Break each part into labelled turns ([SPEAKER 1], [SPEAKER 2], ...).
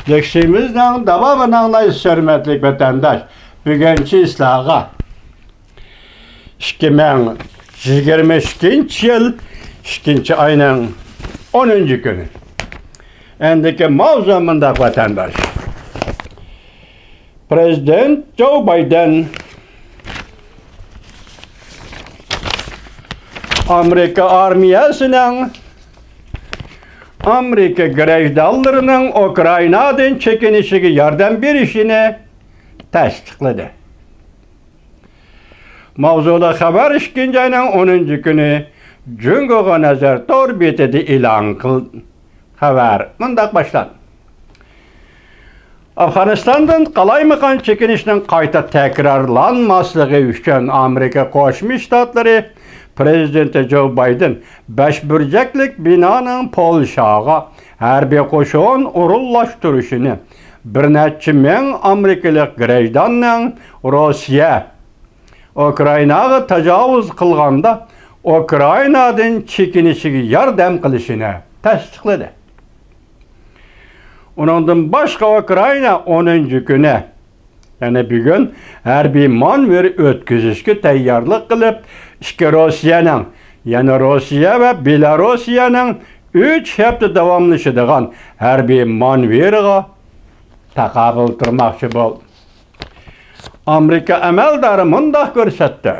[SPEAKER 1] Leksimizden devamınanlayız hürmetlik vatandaş. Bugünkü islaha 2022 yıl 2. ayının 10. günü. Endiki mavzumunda vatandaş. Prezident Joe Biden Amerika armiyasının Amerika grejdarlarının Ukrayna'dan çekinişine yardım verişini tasdiqladi. Mavzuda haber 2. ayının 10. günü Cungo'ga nazar tor betidi ilan kıldı. Haber mundaq başlandı. Afganistan'dan qalaymagan çekinişinin qayta tekrarlanmaslığı üçün Amerika Qo'shma Shtatları Prezidenti Joe Biden 5 burcaklik binanın Polşaga harbiy qo'shin o'rinlashtirishini bir necha ming Amerikalik grejdanning Rossiya Ukraynaga tajovuz qilganda Ukraynadan chekinishiga yordam qilishini tasdiqladi. Ondan başka Ukrayna 10. güne, yani bugün harbiy manevr o'tkazishga tayyorlik qilib, Rossiyaning, yani Rossiya ve Belarusyaning 3 hafta davomlashadigan harbiy manevrga taqobil turmoqchi bo'ldi. Amerika amaldori mundaq ko'rsatdi.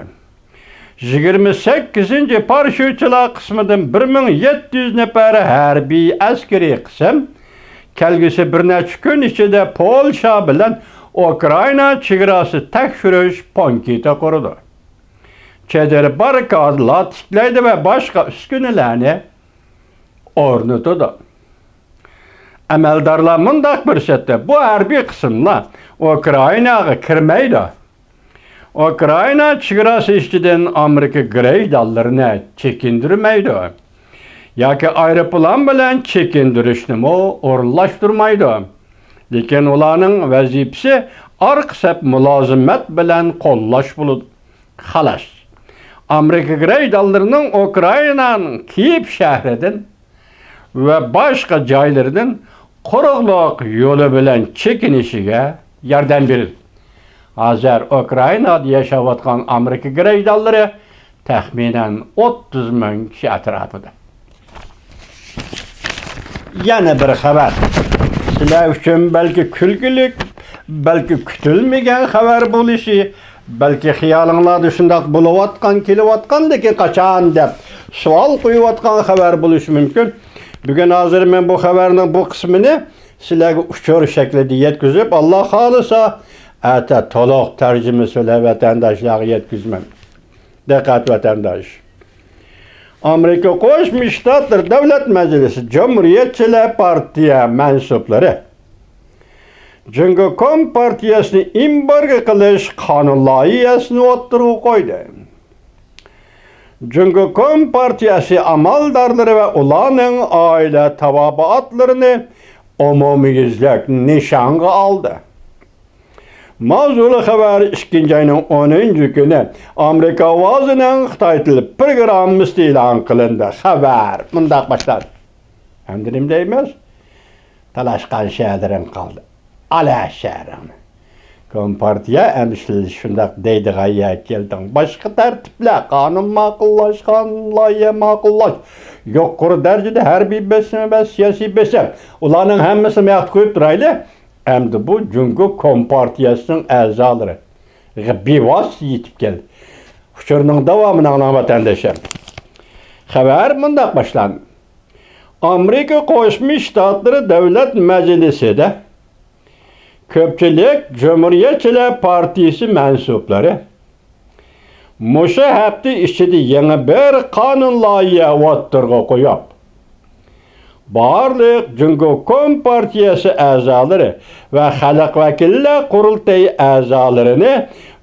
[SPEAKER 1] 28. parashyutchilar qismidan 1700 nafari harbiy askariy qism kelgusi bir necha kun ichida Polsha bilan Ukrayna chegarasi tekshirish punkti qurdi. Çedir barikadlar tiklaydi ve başka üskünelerini o'rnatdi. Amaldorlar mundaq ko'rsatdi. Bu harbiy qismlar Ukraynaga kirmaydi. Ukrayna chegarasi ichidan Amerika grejdarlarini chekindirmaydi. Yoki aeroplan bilan chekindirishni o'rinlashtirmaydi. Lekin ularning vazifasi orqasab mulozimat bilan qo'llash bo'ladi. Xalas. Amerika grejdarlarının Ukrayna'nın Kiev şehrinden ve başka joylardan quruqliq yo'li bilan chekinishga yordam berildi. Hozir Ukraynada yashayotgan Amerika grejdarlari taxminan 30 ming kishi atrofida. Yana bir xabar. Sizlar uchun balki kulgulik, balki kutilmagan xabar bo'lishi, belki xiyolinglarda shundoq bo'layotgan, kelayotgan, lekin qachon deb savol qo'yayotgan xabar bo'lishi mumkin. Bugun hozir men bu xabarning bu qismini sizlarga ushur shaklida yetkazib, Alloh xolisa ata to'liq tarjimasi bilan vatandoshlarga yetkazman. Diqqat vatandosh. Amerika Qo'shma Shtatlar Davlat Majlisi Cumhuriyetchilar partiya mansublari Jungo Kompartiyasini embargo qilish qonun loyihasini o'ttirib qo'ydi. Jungo Kompartiyasi amaldorlari va ularning oila tabobatlarini umumiyuzlik nishonga oldi. Mavzuli xabar 2. ayning 10. kuni Amerika ovozining Xitoy tili programmasi e'lon qilindi. Xabar mundaq boshladi. Endi nima deymiz? Talashqan shahrim qoldi. Ala şehrim. Kompartiya endişeli şundak deydi gayya keldim. Başka tertipler, kanun makullaşkan, loyiha makullaş. Yuqori derecede harbiy besim ve siyasi besim. Ularning hammasini maqt qo'yib turayli. Endi bu Jungo Kompartiyasining a'zolari bevos yetib keldi. Ushurning davomini anglang vatandoshlar. Xabar mundaq boshlandi. Amerika Qo'shma Shtatlari Davlat Majlisida Ko'pchilik Cumhuriyetchilar Partiyasi mansublari musha hafta ichida yangi bir qonun loyiha o'ttirib qo'yib, barliq Jungo Kompartiyasi a'zolari va xalq vakillar qurultayi a'zolarini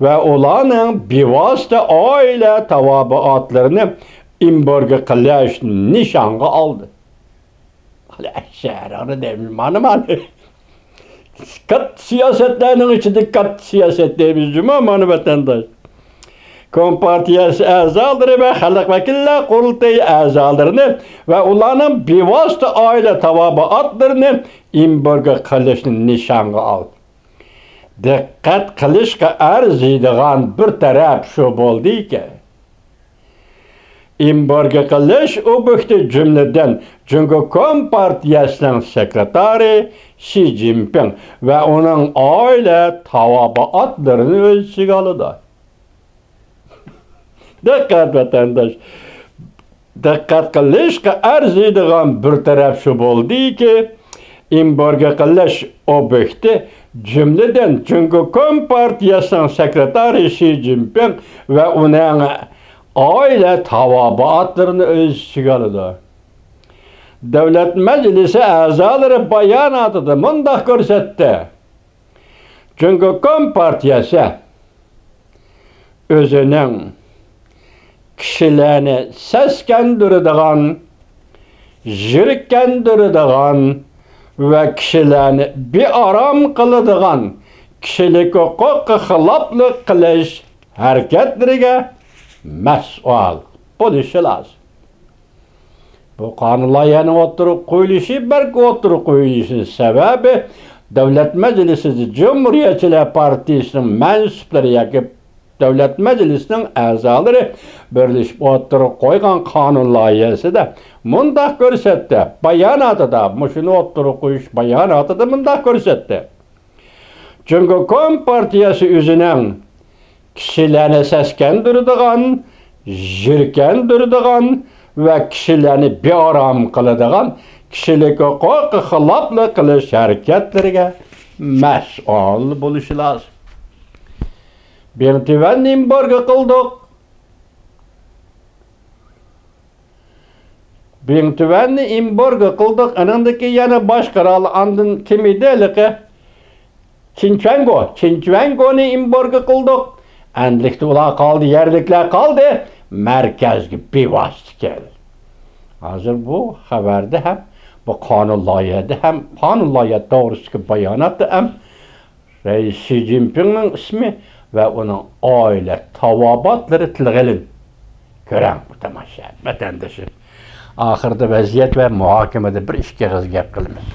[SPEAKER 1] va ularning bevosita oila tabobatlarini embargo qilish nishonga oldi. Shahrini deymiz, mana. Kat siyasetlerinin içinde kat siyaset deyimiz cuma vatandaş. Kompartiyası a'zolari ve Xalq Vakillar Qurultayı a'zolarini ve ularning bevosita oila tabobatlarini embargo qilishni nishonga oldi. Diqqat qilishga arziydigan bir taraf shu bo'ldiki, embargo qilish ob'ekti jumladan Jungo Kompartiyasining sekretari Xi Jinping ve uning oila tabobatlarini o'z ichiga oladi. Diqqat vatandosh, diqqat qilishga arziydigan bir taraf shu bo'ldiki, embargo qilish ob'ekti jumladan Jungo Kompartiyasining sekretari Xi Jinping ve uning oila tabobatlarini o'z ichiga oladi. Davlat Majlisi a'zolari bayonotida mundaq ko'rsatdi. Jungo Kompartiyasi o'zining kishilarni seskandiradigan, jirkandiradigan ve kishilarni bearam qiladigan kishilik huquqqa xiloflik qilish harakatlariga mas'ul bo'lishi lozim. Bu qonun loyihasining o'tirib qo'yilishi, balki o'tirib qo'yilishining sababi Davlat Majlisi Cumhuriyetçiler Partiyasining mansublari yoki Davlat Majlisining a'zolari birlashib o'tirib qo'ygan qonun loyihasida mundaq ko'rsatdi. Bayonotida, shuni o'tirib qo'yish bayonotida mundaq ko'rsatdi. Jungo Kompartiyasi o'zining kishilarni seskandiradigan, jirkandiradigan ve kishilarni bearam qiladigan kishilik huquqqa xiloflik qilish harakatlariga mas'ul bo'lishi lozim. Birintivanni embargo qildik. Birintivanni embargo qildik. Anandaki yana boshqarali andin kim ediligi? Çinçvangoni embargo qildik. Endilikda ular qoldi, yerliklar qoldi. Merkezgi bevosita keldi. Hozir bu xabarda ham, bu qonun loyihasida ham, qonun loyihasi to'g'risidagi bayonotda ham Reis Xi Jinpingning ismi ve uning oila tabobatlari tilg'ilin. Ko'rang bu tomosha, vatandoshlar. Oxirida vaziyat ve muhokamada bir ishga gap qilamiz.